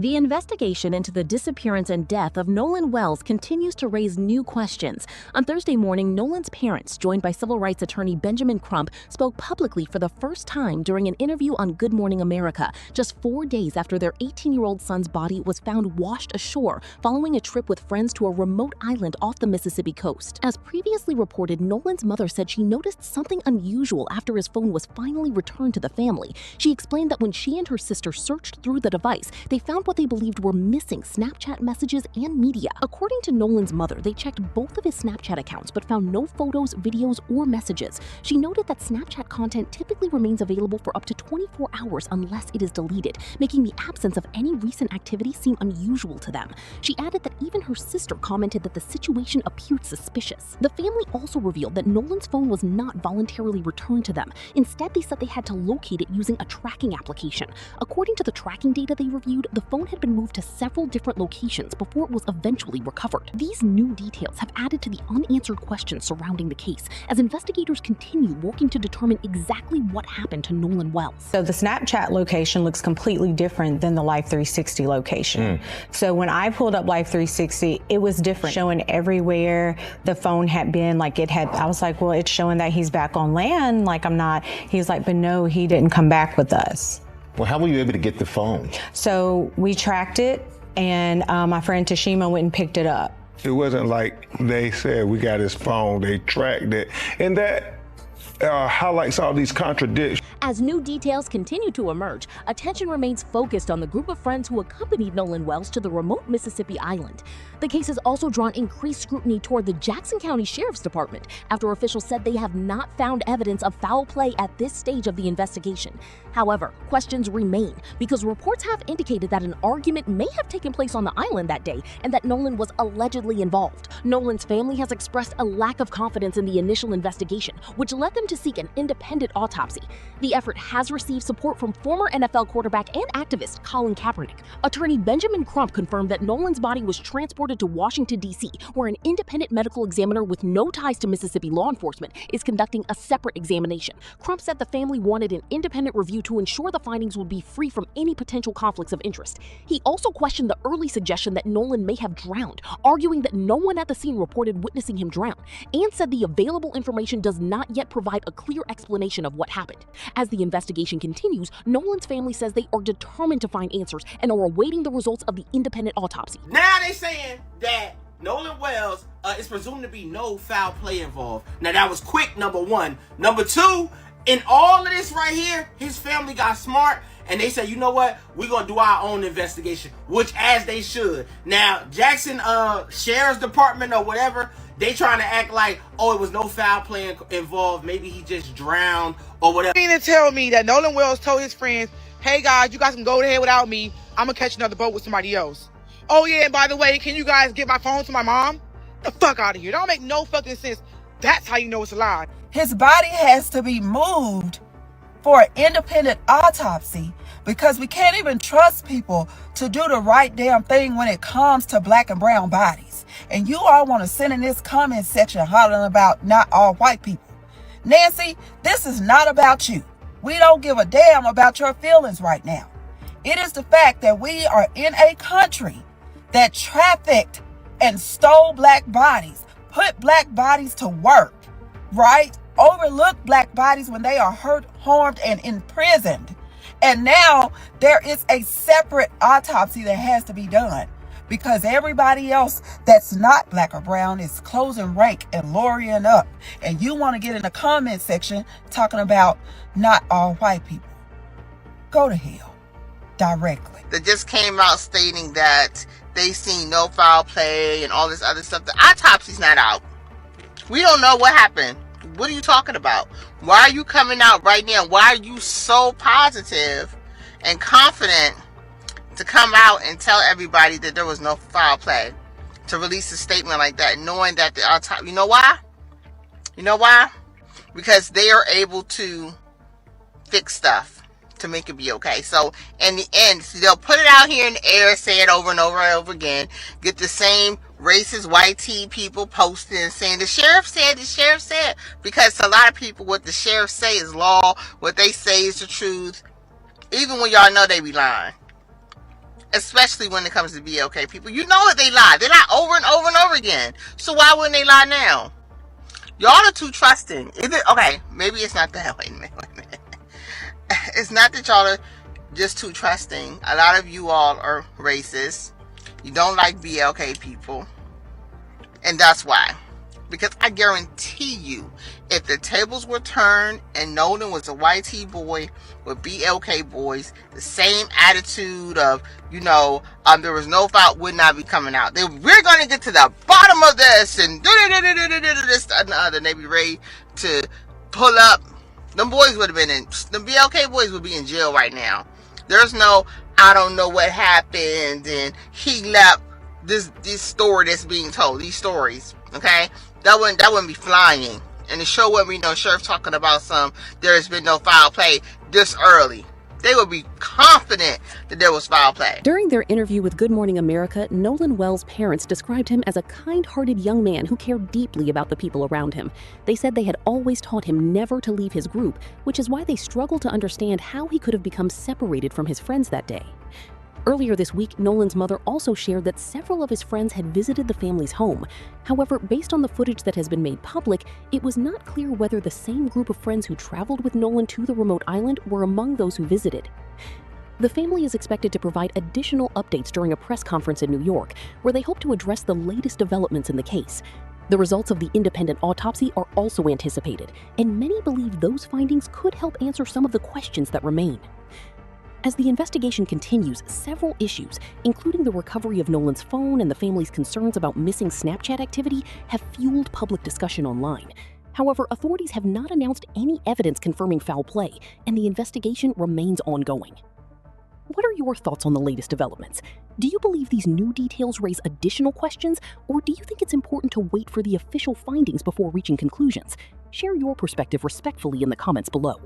The investigation into the disappearance and death of Nolan Wells continues to raise new questions. On Thursday morning, Nolan's parents, joined by civil rights attorney Benjamin Crump, spoke publicly for the first time during an interview on Good Morning America, just 4 days after their 18-year-old son's body was found washed ashore following a trip with friends to a remote island off the Mississippi coast. As previously reported, Nolan's mother said she noticed something unusual after his phone was finally returned to the family. She explained that when she and her sister searched through the device, they found what they believed were missing Snapchat messages and media. According to Nolan's mother, they checked both of his Snapchat accounts but found no photos, videos, or messages. She noted that Snapchat content typically remains available for up to 24 hours unless it is deleted, making the absence of any recent activity seem unusual to them. She added that even her sister commented that the situation appeared suspicious. The family also revealed that Nolan's phone was not voluntarily returned to them. Instead, they said they had to locate it using a tracking application. According to the tracking data they reviewed, the phone had been moved to several different locations before it was eventually recovered. These new details have added to the unanswered questions surrounding the case as investigators continue working to determine exactly what happened to Nolan Wells. So the Snapchat location looks completely different than the Life 360 location. So when I pulled up Life 360, it was different, showing everywhere the phone had been. I was like, well, it's showing that he's back on land. I'm not. He was like, but no, he didn't come back with us. Well, how were you able to get the phone? So we tracked it, and my friend Tashima went and picked it up. It wasn't like they said, we got his phone, they tracked it. And that highlights all these contradictions. As new details continue to emerge, attention remains focused on the group of friends who accompanied Nolan Wells to the remote Mississippi island. The case has also drawn increased scrutiny toward the Jackson County Sheriff's Department after officials said they have not found evidence of foul play at this stage of the investigation. However, questions remain because reports have indicated that an argument may have taken place on the island that day and that Nolan was allegedly involved. Nolan's family has expressed a lack of confidence in the initial investigation, which led them to seek an independent autopsy. The effort has received support from former NFL quarterback and activist Colin Kaepernick. Attorney Benjamin Crump confirmed that Nolan's body was transported to Washington, D.C., where an independent medical examiner with no ties to Mississippi law enforcement is conducting a separate examination. Crump said the family wanted an independent review to ensure the findings would be free from any potential conflicts of interest. He also questioned the early suggestion that Nolan may have drowned, arguing that no one at the scene reported witnessing him drown, and said the available information does not yet provide a clear explanation of what happened. As the investigation continues, Nolan's family says they are determined to find answers and are awaiting the results of the independent autopsy. Now they saying that Nolan Wells is presumed to be no foul play involved. Now that was quick, number one. Number two, in all of this right here, his family got smart and they said, you know what, we're gonna do our own investigation, which as they should. Now Jackson Sheriff's Department or whatever, they trying to act like, oh, it was no foul play involved, maybe he just drowned or whatever. You mean to tell me that Nolan Wells told his friends, hey guys, you guys can go ahead without me, I'm gonna catch another boat with somebody else. Oh yeah, and by the way, can you guys get my phone to my mom? The fuck out of here. That don't make no fucking sense. That's how you know it's a lie. His body has to be moved for an independent autopsy because we can't even trust people to do the right damn thing when it comes to black and brown bodies. And you all want to sit in this comment section hollering about not all white people. Nancy, this is not about you. We don't give a damn about your feelings right now. It is the fact that we are in a country that trafficked and stole black bodies, put black bodies to work, right? Overlooked black bodies when they are hurt, harmed, and imprisoned. And now there is a separate autopsy that has to be done because everybody else that's not black or brown is closing rank and lowering up. And you want to get in the comment section talking about not all white people. Go to hell directly. That just came out stating that they seen no foul play and all this other stuff. The autopsy's not out. We don't know what happened. What are you talking about? Why are you coming out right now? Why are you so positive and confident to come out and tell everybody that there was no foul play? To release a statement like that, knowing that the autopsy, you know why? You know why? Because they are able to fix stuff to make it be okay. So in the end, they'll put it out here in the air, say it over and over and over again, get the same racist white tea people posting and saying the sheriff said, because a lot of people, what the sheriff say is law, what they say is the truth, even when y'all know they be lying. especially when it comes to BLK people. You know that they lie. They lie over and over and over again. So why wouldn't they lie now? Y'all are too trusting. Okay, maybe it's not that. Wait a minute. It's not that y'all are just too trusting. A lot of you all are racist. You don't like BLK people. And that's why. Because I guarantee you, if the tables were turned and Nolan was a white T boy with BLK boys, the same attitude of, there was no foul would not be coming out. We're going to get to the bottom of this and this and the other. And they be ready to pull up. Them boys would have been the BLK boys would be in jail right now. There's no, I don't know what happened and he left this story that's being told. These stories, okay? That wouldn't be flying. And the show wouldn't be no sheriff talking about there's been no foul play this early. They would be confident that there was foul play. During their interview with Good Morning America, Nolan Wells' parents described him as a kind-hearted young man who cared deeply about the people around him. They said they had always taught him never to leave his group, which is why they struggled to understand how he could have become separated from his friends that day. Earlier this week, Nolan's mother also shared that several of his friends had visited the family's home. However, based on the footage that has been made public, it was not clear whether the same group of friends who traveled with Nolan to the remote island were among those who visited. The family is expected to provide additional updates during a press conference in New York, where they hope to address the latest developments in the case. The results of the independent autopsy are also anticipated, and many believe those findings could help answer some of the questions that remain. As the investigation continues, several issues, including the recovery of Nolan's phone and the family's concerns about missing Snapchat activity, have fueled public discussion online. However, authorities have not announced any evidence confirming foul play, and the investigation remains ongoing. What are your thoughts on the latest developments? Do you believe these new details raise additional questions, or do you think it's important to wait for the official findings before reaching conclusions? Share your perspective respectfully in the comments below.